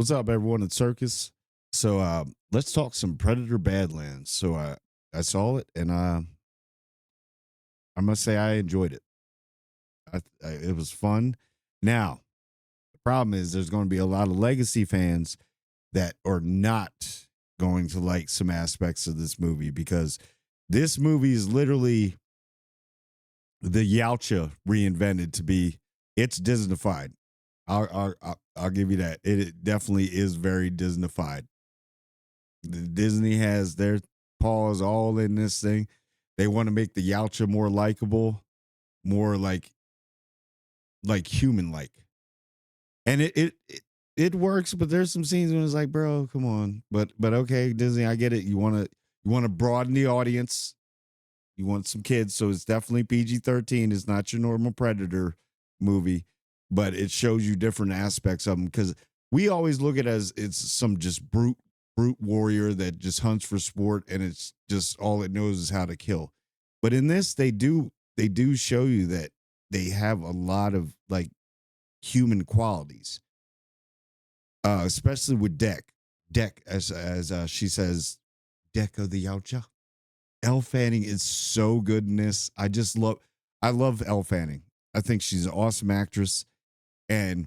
What's up, everyone at Circus? Let's talk some Predator Badlands. I saw it, and I must say I enjoyed it. It was fun. Now, the problem is there's going to be a lot of legacy fans that are not going to like some aspects of this movie because this movie is literally the Yautja reinvented to be. It's Disneyfied. I'll give you that. It definitely is very Disneyfied. Disney has their paws all in this thing. They want to make the Yautja more likable, more like human like, and it works. But there's some scenes when it's like, bro, come on. But okay, Disney, I get it. You want to broaden the audience. You want some kids, so it's definitely PG-13. It's not your normal Predator movie, but it shows you different aspects of them because we always look at it as it's some just brute warrior that just hunts for sport and it's just all it knows is how to kill. But in this, they do show you that they have a lot of like human qualities, especially with Deck. Deck, as she says, Deck of the Yautja. Elle Fanning is so good in this. I love Elle Fanning. I think she's an awesome actress, and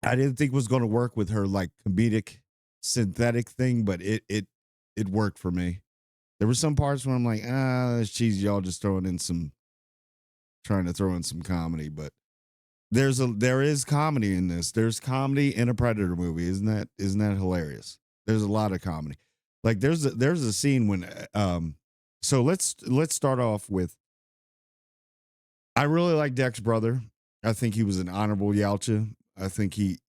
I didn't think it was going to work with her like comedic synthetic thing, but it worked for me. There were some parts where I'm like, that's cheesy. Y'all just trying to throw in some comedy, but there is comedy in this. There's comedy in a Predator movie. Isn't that hilarious? There's a lot of comedy. Like there's a scene when so let's start off with I really like Deck's brother. I think he was an honorable Yautja. I think he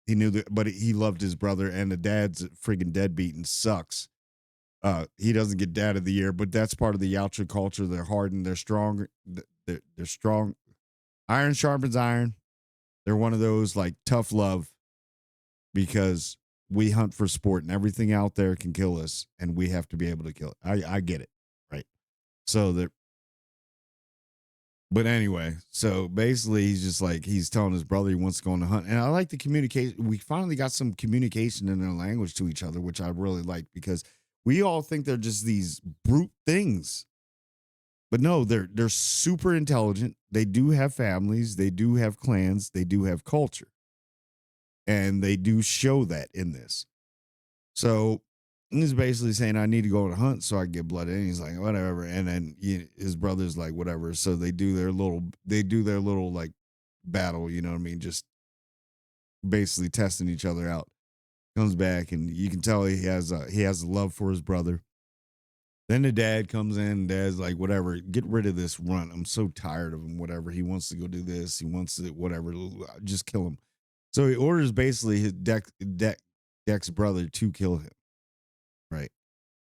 knew that, but he loved his brother, and the dad's friggin' deadbeat and sucks. He doesn't get dad of the year, but that's part of the Yautja culture. They're hardened, they're strong, they're strong. Iron sharpens iron. They're one of those like tough love because we hunt for sport and everything out there can kill us, and we have to be able to kill it. I get it, right? So that But anyway, so basically he's just like he's telling his brother he wants to go on the hunt. And I like the communication. We finally got some communication in their language to each other, which I really like because we all think they're just these brute things. But no, they're super intelligent. They do have families, they do have clans, they do have culture. And they do show that in this. So he's basically saying, I need to go on a hunt so I can get blood in. He's like, whatever. And then his brother's like, whatever. So they do their little like battle, you know what I mean? Just basically testing each other out. Comes back and you can tell he has a love for his brother. Then the dad comes in and dad's like, whatever, get rid of this runt. I'm so tired of him, whatever. He wants to go do this. He wants to, whatever, just kill him. So he orders basically his Deck's brother to kill him. Right.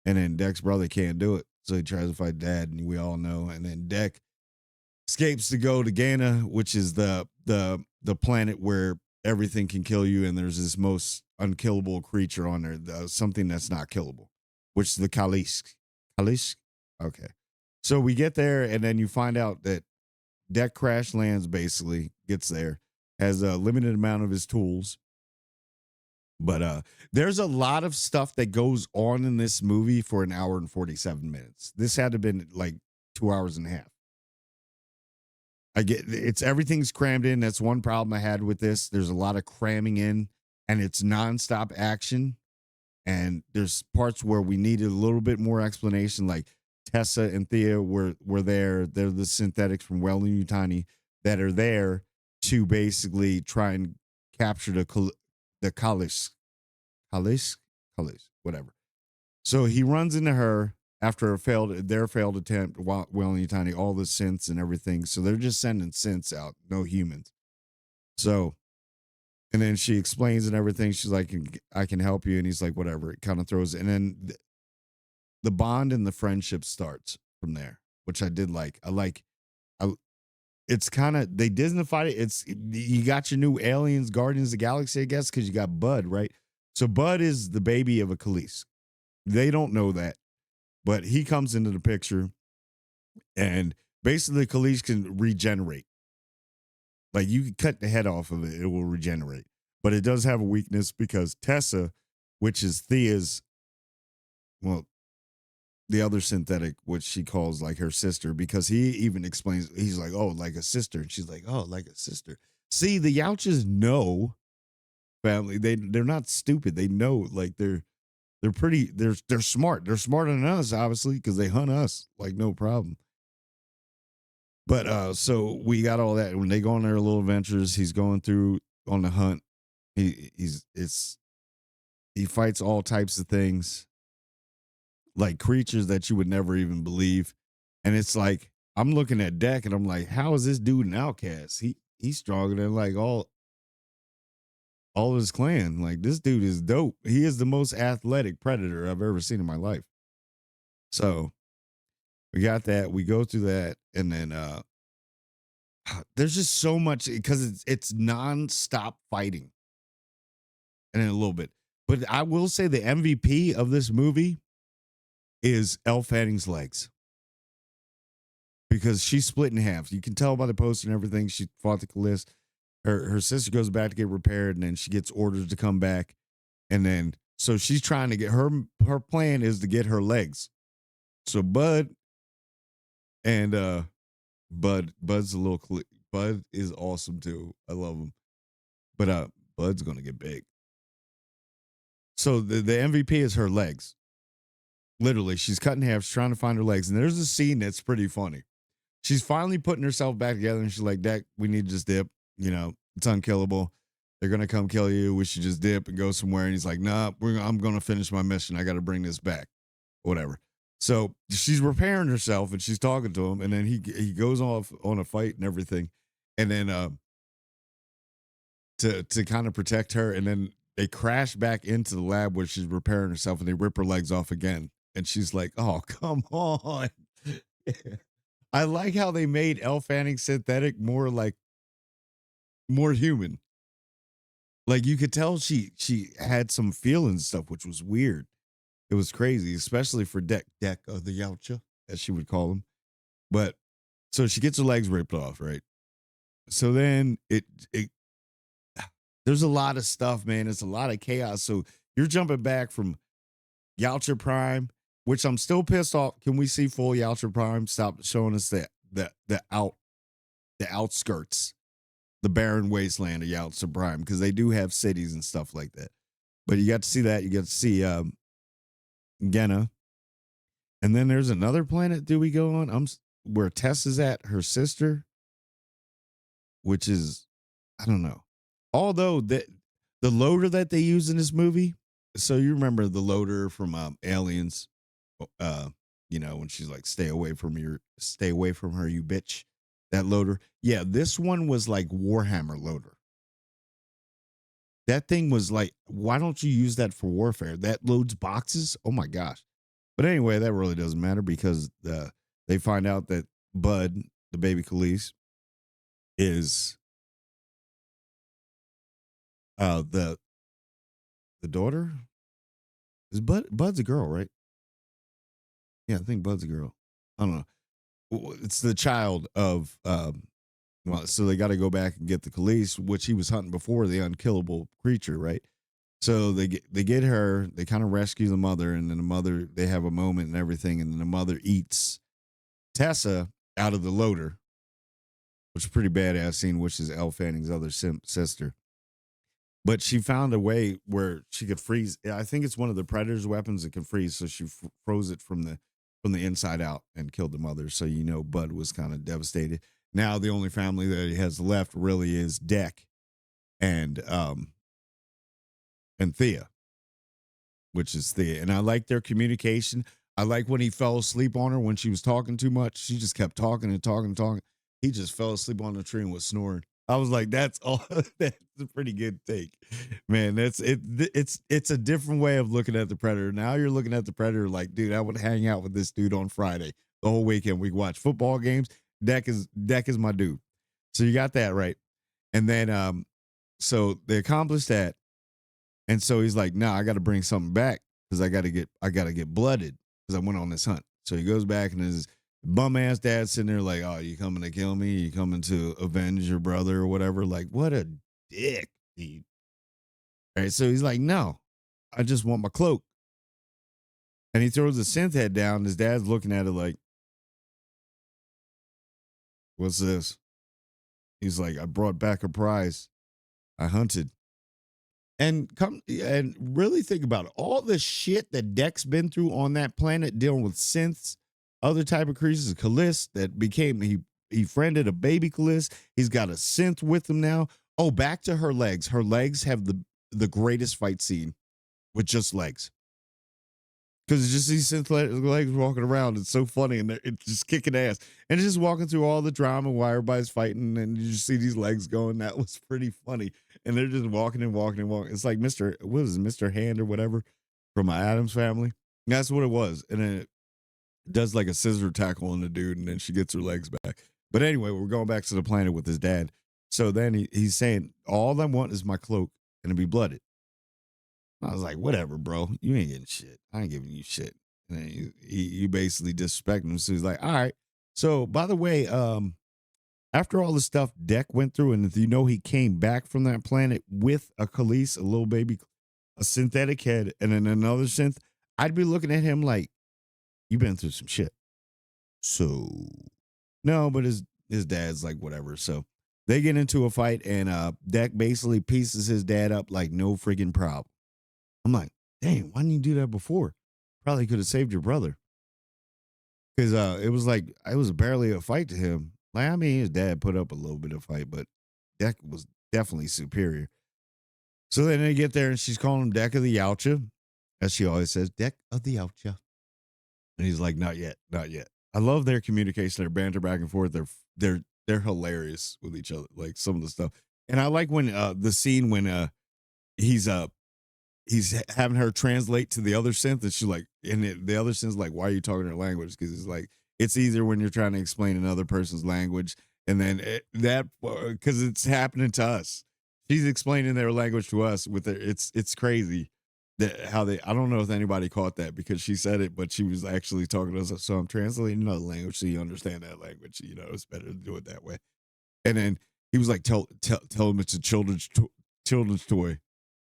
And then Deck's brother can't do it. So he tries to fight dad, and we all know. And then Deck escapes to go to Ghana, which is the planet where everything can kill you, and there's this most unkillable creature on there, something that's not killable, which is the Kalisk. Kalisk? Okay. So we get there, and then you find out that Deck crash lands basically, gets there, has a limited amount of his tools, but there's a lot of stuff that goes on in this movie for an hour and 47 minutes. This had to have been like 2 hours and a half. I get it's everything's crammed in. That's one problem I had with this. There's a lot of cramming in and it's nonstop action. And there's parts where we needed a little bit more explanation, like Tessa and Thea were there. They're the synthetics from Wellington that are there to basically try and capture the Kalis, Kalis, whatever. So he runs into her after their failed attempt. Wellington, all the synths and everything. So they're just sending synths out, no humans. So and then she explains and everything. She's like, I can help you. And he's like, whatever. It kind of throws. And then the bond and the friendship starts from there, which I did like. I, it's kind of, they Disneyfied it. You got your new aliens, Guardians of the Galaxy, I guess, because you got Bud, right? So Bud is the baby of a Khalees. They don't know that, but he comes into the picture and basically Khalees can regenerate. Like you can cut the head off of it, it will regenerate. But it does have a weakness because Tessa, which is Thea's, well, the other synthetic, which she calls like her sister, because he even explains, he's like, oh, like a sister. And she's like, oh, like a sister. See, the Youches know family. They're not stupid. They know, like they're pretty, they're smart. They're smarter than us, obviously, because they hunt us like no problem. But so we got all that. When they go on their little adventures, he's going through on the hunt. He's it's he fights all types of things, like creatures that you would never even believe. And it's like I'm looking at Deck and I'm like, how is this dude an outcast? He's stronger than like all of his clan. Like this dude is dope. He is the most athletic predator I've ever seen in my life. So we got that. We go through that, and then there's just so much because it's nonstop fighting, and then a little bit. But I will say the MVP of this movie is Elle Fanning's legs because she's split in half. You can tell by the poster and everything. She fought the Callis. Her sister goes back to get repaired, and then she gets orders to come back, and then so she's trying to get her plan is to get her legs. So Bud and Bud's a little Bud is awesome too. I love him, but Bud's gonna get big. So the MVP is her legs. Literally, she's cut in half. She's trying to find her legs, and there's a scene that's pretty funny. She's finally putting herself back together, and she's like, "Deck, we need to just dip. You know, it's unkillable. They're gonna come kill you. We should just dip and go somewhere." And he's like, "Nah, I'm gonna finish my mission. I got to bring this back, whatever." So she's repairing herself, and she's talking to him, and then he goes off on a fight and everything, and then to kind of protect her, and then they crash back into the lab where she's repairing herself, and they rip her legs off again, and she's like, "Oh, come on." I like how they made Elle Fanning synthetic more like more human. Like you could tell she had some feelings stuff, which was weird. It was crazy, especially for Deck of the Yautja, as she would call him. But so she gets her legs ripped off, right? So then it there's a lot of stuff, man. It's a lot of chaos. So you're jumping back from Yautja Prime, which I'm still pissed off. Can we see full Yautja Prime? Stop showing us the outskirts, the barren wasteland of Yautja Prime, because they do have cities and stuff like that. But you got to see that. You got to see Genna. And then there's another planet do we go on? Where Tess is at, her sister, which is I don't know. Although the loader that they use in this movie, so you remember the loader from Aliens, uh, when she's like, stay away from her, you bitch. That loader. Yeah, this one was like Warhammer loader. That thing was like, why don't you use that for warfare? That loads boxes. Oh my gosh. But anyway, that really doesn't matter because they find out that Bud, the baby Khalees, is the daughter. Is Bud's a girl, right? Yeah, I think Bud's a girl. I don't know. It's the child of well, so they got to go back and get the Khalees, which he was hunting before, the unkillable creature, right? So they get her, they kind of rescue the mother, and then the mother, they have a moment and everything, and then the mother eats Tessa out of the loader, which is a pretty badass scene, which is Elle Fanning's other sister. But she found a way where she could freeze. I think it's one of the Predator's weapons that can freeze. So she froze it from the inside out and killed the mother. So Bud was kind of devastated. Now the only family that he has left really is Deck and Thea, which is Thea. And I like their communication. I like when he fell asleep on her when she was talking too much. She just kept talking and talking and talking. He just fell asleep on the tree and was snoring. I was like, that's all. That's a pretty good take, man. That's it. It's a different way of looking at the Predator. Now you're looking at the Predator like, dude, I would hang out with this dude on Friday the whole weekend. We watch football games. Deck is my dude. So you got that right, and then so they accomplished that, and so he's like, nah, I got to bring something back because I gotta get blooded because I went on this hunt. So he goes back and his bum ass dad sitting there like, oh, you coming to kill me? You coming to avenge your brother or whatever? Like, what a dick, dude. All right, so he's like, no, I just want my cloak. And he throws the synth head down. His dad's looking at it like, what's this? He's like, I brought back a prize. I hunted. And come and really think about it. All the shit that Deck's been through on that planet, dealing with synths, other type of creatures, Callis that became he friended a baby Callis. He's got a synth with him now. Oh, back to her legs. Her legs have the greatest fight scene with just legs. Because it's just these synth legs walking around. It's so funny, and it's just kicking ass. And it's just walking through all the drama while everybody's fighting, and you just see these legs going. That was pretty funny. And they're just walking and walking and walking. It's like what is it, Mr. Hand or whatever from my Adams Family. That's what it was. And then it does like a scissor tackle on the dude, and then she gets her legs back. But anyway, we're going back to the planet with his dad. So then he's saying, all I want is my cloak and to be blooded. I was like, whatever, bro. You ain't getting shit. I ain't giving you shit. And then you basically disrespect him. So he's like, all right. So by the way, after all the stuff Deck went through, and you know he came back from that planet with a Khalees, a little baby, a synthetic head, and then another synth, I'd be looking at him like, you've been through some shit. So no, but his dad's like, whatever. So they get into a fight, and Deck basically pieces his dad up like no freaking problem. I'm like, dang, why didn't you do that before? Probably could have saved your brother. Because it was barely a fight to him. Like, I mean, his dad put up a little bit of fight, but Deck was definitely superior. So then they get there, and she's calling him Deck of the Yautja, as she always says, Deck of the Yautja. And he's like, not yet, not yet. I love their communication, their banter back and forth. They're hilarious with each other, like some of the stuff. And I like when the scene when he's he's having her translate to the other synth, and she's like, the other synth's like, why are you talking her language? Because it's like, it's easier when you're trying to explain another person's language, and then because it's happening to us. She's explaining their language to us with it's crazy that how they, I don't know if anybody caught that because she said it, but she was actually talking to us. So I'm translating another language so you understand that language. You know, it's better to do it that way. And then he was like, tell him it's a children's toy.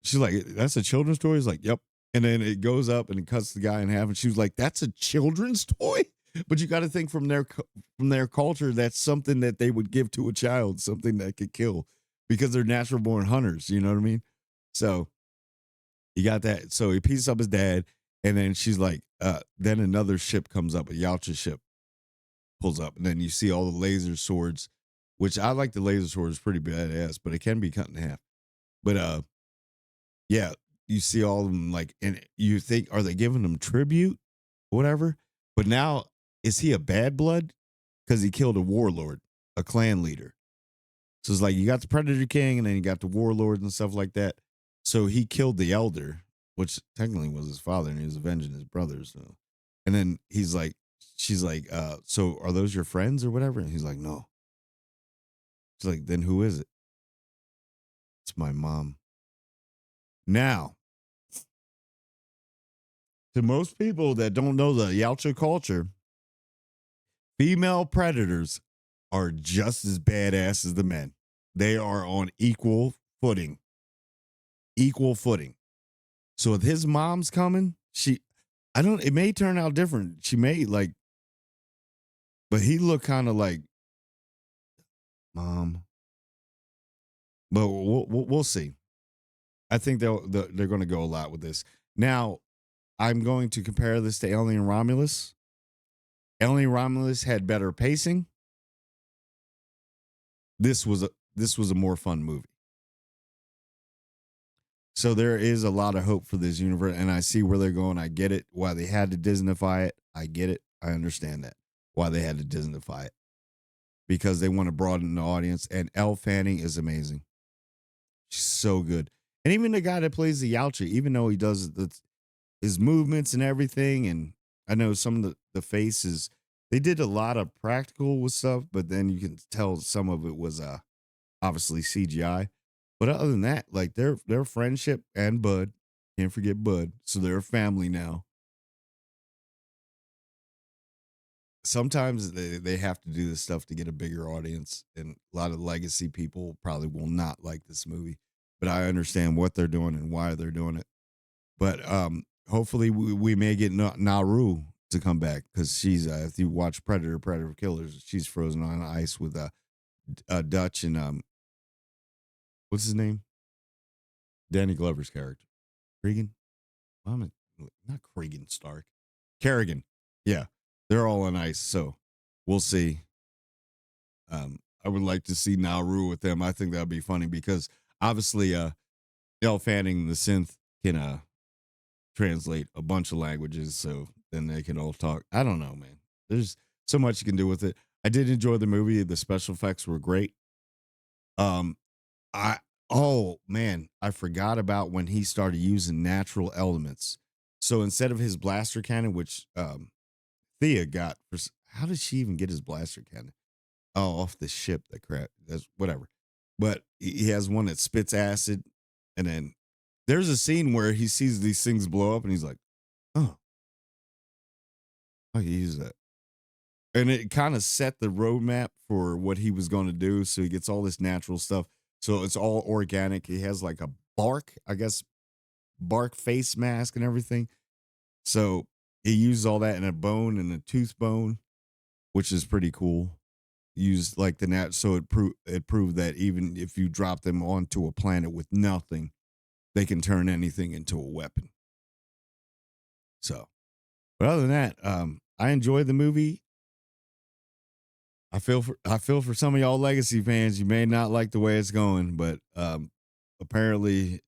She's like, that's a children's toy? He's like, yep. And then it goes up and it cuts the guy in half. And she was like, that's a children's toy? But you got to think from their culture, that's something that they would give to a child, something that could kill because they're natural born hunters. You know what I mean? So he got that. So he pieces up his dad. And then she's like, then another ship comes up, a Yautja ship pulls up. And then you see all the laser swords, which I like the laser swords, pretty badass, but it can be cut in half. But yeah, you see all of them like, and you think, are they giving them tribute, whatever? But now, is he a bad blood? Because he killed a warlord, a clan leader. So it's like you got the Predator King, and then you got the warlords and stuff like that. So he killed the elder, which technically was his father, and he was avenging his brothers. So. And then she's like, so are those your friends or whatever? And he's like, no. She's like, then who is it? It's my mom. Now, to most people that don't know the Yautja culture, female predators are just as badass as the men. They are on equal footing. Equal footing. So if his mom's coming, it may turn out different. She may like, but he looked kind of like, mom. But we'll see. I think they're going to go a lot with this. Now, I'm going to compare this to Alien Romulus. Alien Romulus had better pacing. This was a more fun movie. So there is a lot of hope for this universe, and I see where they're going. I get it. Why they had to Disneyfy it. I get it. I understand that. Why they had to Disneyfy it. Because they want to broaden the audience. And Elle Fanning is amazing. She's so good. And even the guy that plays the Yautja, even though he does his movements and everything, and I know some of the faces, they did a lot of practical with stuff, but then you can tell some of it was obviously CGI. But other than that, like their friendship and Bud, can't forget Bud. So they're a family now. Sometimes they have to do this stuff to get a bigger audience, and a lot of legacy people probably will not like this movie. but I understand what they're doing and why they're doing it. But hopefully we may get Naru to come back because she's if you watch Predator Killers, she's frozen on ice with Dutch and what's his name? Danny Glover's character. Cregan? I'm not Cregan Stark. Kerrigan. Yeah. They're all on ice, so we'll see. I would like to see Nauru with them. I think that would be funny because obviously Elle Fanning the synth can translate a bunch of languages, so then they can all talk. I don't know, man. There's so much you can do with it. I did enjoy the movie. The special effects were great. Um, I oh man, I forgot about when he started using natural elements. So instead of his blaster cannon, which Thea got for how did she even get his blaster cannon? Oh, off the ship. That crap. That's whatever. But he has one that spits acid, and then there's a scene where he sees these things blow up, and he's like, "Oh, I can use that." And it kind of set the roadmap for what he was going to do. So he gets all this natural stuff. So it's all organic. He has like a bark, I guess, bark face mask and everything. So he uses all that in a bone and a tooth bone, which is pretty cool. Used like the nat, so it proved that even if you drop them onto a planet with nothing, they can turn anything into a weapon. So, but other than that, I enjoyed the movie. I feel for some of y'all legacy fans. You may not like the way it's going, but apparently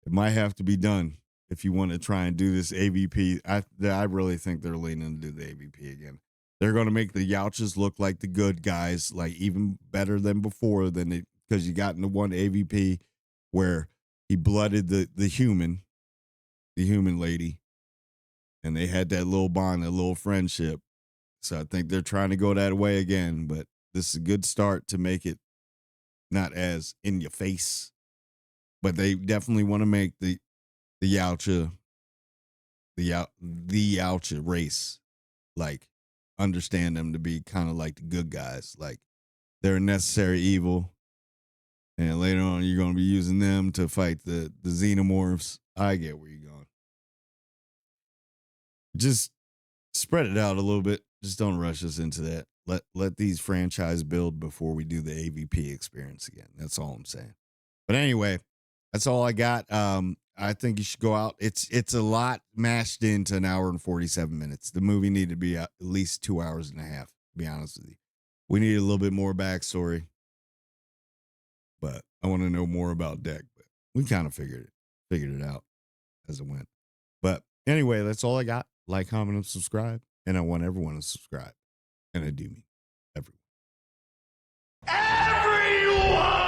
it might have to be done if you want to try and do this AVP. I really think they're leaning to do the AVP again. They're going to make the Yautjas look like the good guys, like even better than before. Than it because you got in the one AVP where he blooded the human lady, and they had that little bond, that little friendship. So I think they're trying to go that way again, but this is a good start to make it not as in your face. But they definitely want to make the Yautja the Yautja race like understand them to be kind of like the good guys, like they're a necessary evil, and later on you're going to be using them to fight the xenomorphs. I get where you're going. Just spread it out a little bit. Just don't rush us into that. Let these franchise build before we do the AVP experience again. That's all I'm saying. But anyway, that's all I got. I think you should go out. It's a lot mashed into an hour and 47 minutes. The movie needed to be at least 2 hours and a half, to be honest with you. We need a little bit more backstory, but I want to know more about Deck. But we kind of figured it out as it went. But anyway, that's all I got. Like, comment, and subscribe. And I want everyone to subscribe. And I do mean everyone. Everyone!